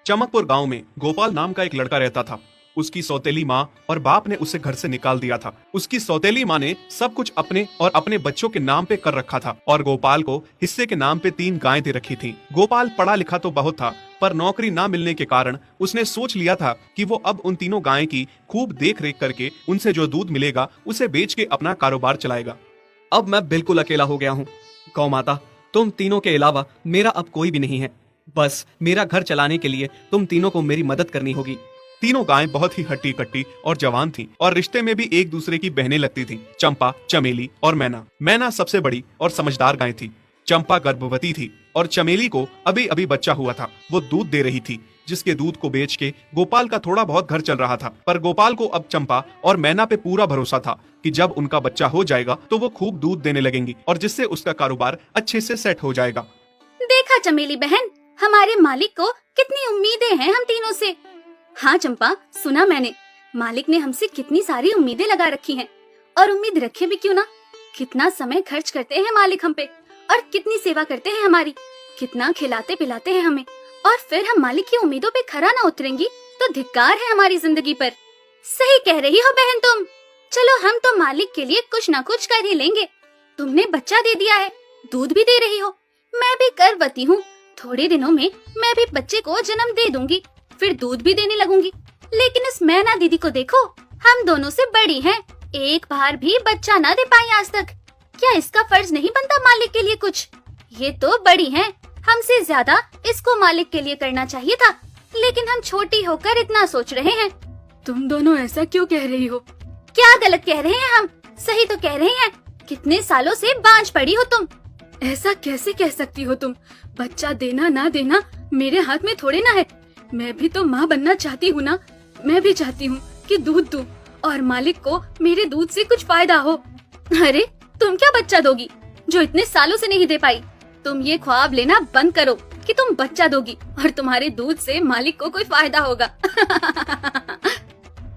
चमकपुर गांव में गोपाल नाम का एक लड़का रहता था। उसकी सौतेली माँ और बाप ने उसे घर से निकाल दिया था। उसकी सौतेली माँ ने सब कुछ अपने और अपने बच्चों के नाम पे कर रखा था और गोपाल को हिस्से के नाम पे 3 गायें दे रखी थी। गोपाल पढ़ा लिखा तो बहुत था, पर नौकरी ना मिलने के कारण उसने सोच लिया था कि वो अब उन तीनों गायें की खूब देख रेख करके उनसे जो दूध मिलेगा उसे बेच के अपना कारोबार चलाएगा। अब मैं बिल्कुल अकेला हो गया हूँ। गौ माता, तुम तीनों के अलावा मेरा अब कोई भी नहीं है। बस मेरा घर चलाने के लिए तुम तीनों को मेरी मदद करनी होगी। तीनों गायें बहुत ही हट्टी कट्टी और जवान थीं और रिश्ते में भी एक दूसरे की बहनें लगती थीं। चंपा, चमेली और मैना। मैना सबसे बड़ी और समझदार गाय थी। चंपा गर्भवती थी और चमेली को अभी अभी बच्चा हुआ था। वो दूध दे रही थी, जिसके दूध को बेच के गोपाल का थोड़ा बहुत घर चल रहा था। पर गोपाल को अब चंपा और मैना पे पूरा भरोसा था कि जब उनका बच्चा हो जाएगा तो वो खूब दूध देने लगेंगी और जिससे उसका कारोबार अच्छे से सेट हो जाएगा। देखा चमेली बहन, हमारे मालिक को कितनी उम्मीदें हैं हम तीनों से। हाँ चंपा, सुना मैंने, मालिक ने हमसे कितनी सारी उम्मीदें लगा रखी हैं। और उम्मीद रखे भी क्यों ना, कितना समय खर्च करते हैं मालिक हम पे और कितनी सेवा करते हैं हमारी, कितना खिलाते पिलाते हैं हमें। और फिर हम मालिक की उम्मीदों पे खरा ना उतरेंगी तो धिक्कार है हमारी जिंदगी पर। सही कह रही हो बहन तुम। चलो हम तो मालिक के लिए कुछ ना कुछ कर ही लेंगे। तुमने बच्चा दे दिया है, दूध भी दे रही हो, मैं भी गर्भवती हूँ। थोड़े दिनों में मैं भी बच्चे को जन्म दे दूंगी, फिर दूध भी देने लगूंगी। लेकिन इस मैना दीदी को देखो, हम दोनों से बड़ी हैं, एक बार भी बच्चा ना दे पाई आज तक। क्या इसका फर्ज नहीं बनता मालिक के लिए कुछ? ये तो बड़ी हैं, हमसे ज्यादा इसको मालिक के लिए करना चाहिए था, लेकिन हम छोटी होकर इतना सोच रहे हैं। तुम दोनों ऐसा क्यों कह रही हो? क्या गलत कह रहे हैं हम? सही तो कह रहे हैं। कितने सालों से बांझ पड़ी हो तुम। ऐसा कैसे कह सकती हो तुम? बच्चा देना ना देना मेरे हाथ में थोड़े ना है। मैं भी तो माँ बनना चाहती हूँ ना। मैं भी चाहती हूँ कि दूध दूँ और मालिक को मेरे दूध से कुछ फायदा हो। अरे तुम क्या बच्चा दोगी जो इतने सालों से नहीं दे पाई? तुम ये ख्वाब लेना बंद करो कि तुम बच्चा दोगी और तुम्हारे दूध से मालिक को कोई फायदा होगा।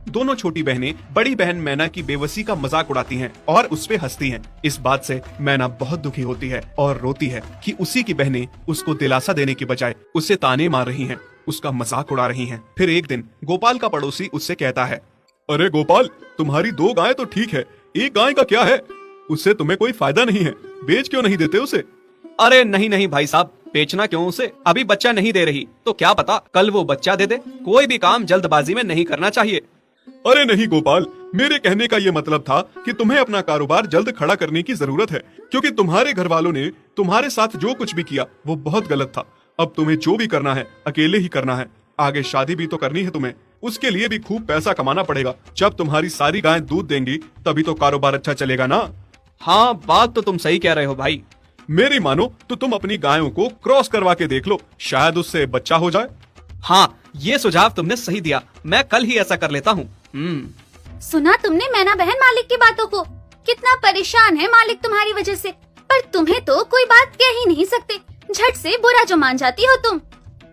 दोनों छोटी बहनें बड़ी बहन मैना की बेबसी का मजाक उड़ाती हैं और उस पे हंसती हैं। इस बात से मैना बहुत दुखी होती है और रोती है कि उसी की बहनें उसको दिलासा देने के बजाय उसे ताने मार रही हैं, उसका मजाक उड़ा रही हैं। फिर एक दिन गोपाल का पड़ोसी उससे कहता है, अरे गोपाल, तुम्हारी 2 गायें तो ठीक है, एक गाय का क्या है? उससे तुम्हें कोई फायदा नहीं है, बेच क्यों नहीं देते उसे? अरे नहीं नहीं भाई साहब, बेचना क्यों उसे? अभी बच्चा नहीं दे रही तो क्या पता कल वो बच्चा दे दे। कोई भी काम जल्दबाजी में नहीं करना चाहिए। अरे नहीं गोपाल, मेरे कहने का ये मतलब था कि तुम्हें अपना कारोबार जल्द खड़ा करने की जरूरत है, क्योंकि तुम्हारे घर वालों ने तुम्हारे साथ जो कुछ भी किया वो बहुत गलत था। अब तुम्हें जो भी करना है अकेले ही करना है। आगे शादी भी तो करनी है तुम्हें, उसके लिए भी खूब पैसा कमाना पड़ेगा। जब तुम्हारी सारी गायें दूध देंगी तभी तो कारोबार अच्छा चलेगा ना। हाँ, बात तो तुम सही कह रहे हो भाई। मेरी मानो तो तुम अपनी गायों को क्रॉस करवा के देख लो, शायद उससे बच्चा हो जाए। हाँ, ये सुझाव तुमने सही दिया, मैं कल ही ऐसा कर लेता हूँ। सुना तुमने मैना बहन मालिक की बातों को? कितना परेशान है मालिक तुम्हारी वजह से, पर तुम्हें तो कोई बात कह ही नहीं सकते। झट से बुरा जो मान जाती हो तुम।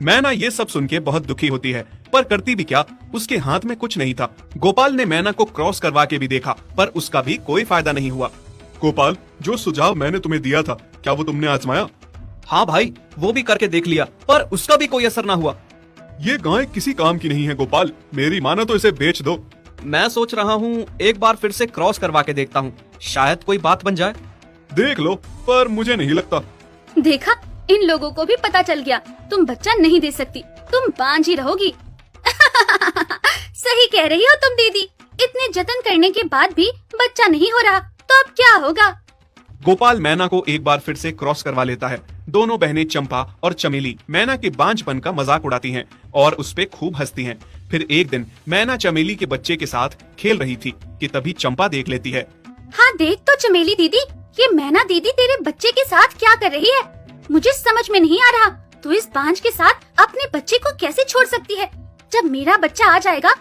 मैना ये सब सुन के बहुत दुखी होती है, पर करती भी क्या, उसके हाथ में कुछ नहीं था। गोपाल ने मैना को क्रॉस करवा के भी देखा, पर उसका भी कोई फायदा नहीं हुआ। गोपाल, जो सुझाव मैंने तुम्हें दिया था, क्या वो तुमने आजमाया? हाँ भाई, वो भी करके देख लिया, पर उसका भी कोई असर ना हुआ। ये गाय किसी काम की नहीं है गोपाल, मेरी मानो तो इसे बेच दो। मैं सोच रहा हूँ एक बार फिर से क्रॉस करवा के देखता हूँ, शायद कोई बात बन जाए। देख लो, पर मुझे नहीं लगता। देखा, इन लोगों को भी पता चल गया, तुम बच्चा नहीं दे सकती, तुम बांझ ही रहोगी। सही कह रही हो तुम दीदी, इतने जतन करने के बाद भी बच्चा नहीं हो रहा तो अब क्या होगा? गोपाल मैना को एक बार फिर से क्रॉस करवा लेता है। दोनों बहनें चंपा और चमेली मैना के बांझपन का मजाक उड़ाती हैं और उस पे खूब हंसती हैं। फिर एक दिन मैना चमेली के बच्चे के साथ खेल रही थी कि तभी चंपा देख लेती है। हाँ देख तो चमेली दीदी, ये मैना दीदी तेरे बच्चे के साथ क्या कर रही है? मुझे समझ में नहीं आ रहा, तो इस बांझ के साथ अपने बच्चे को कैसे छोड़ सकती है? जब मेरा बच्चा आ जाएगा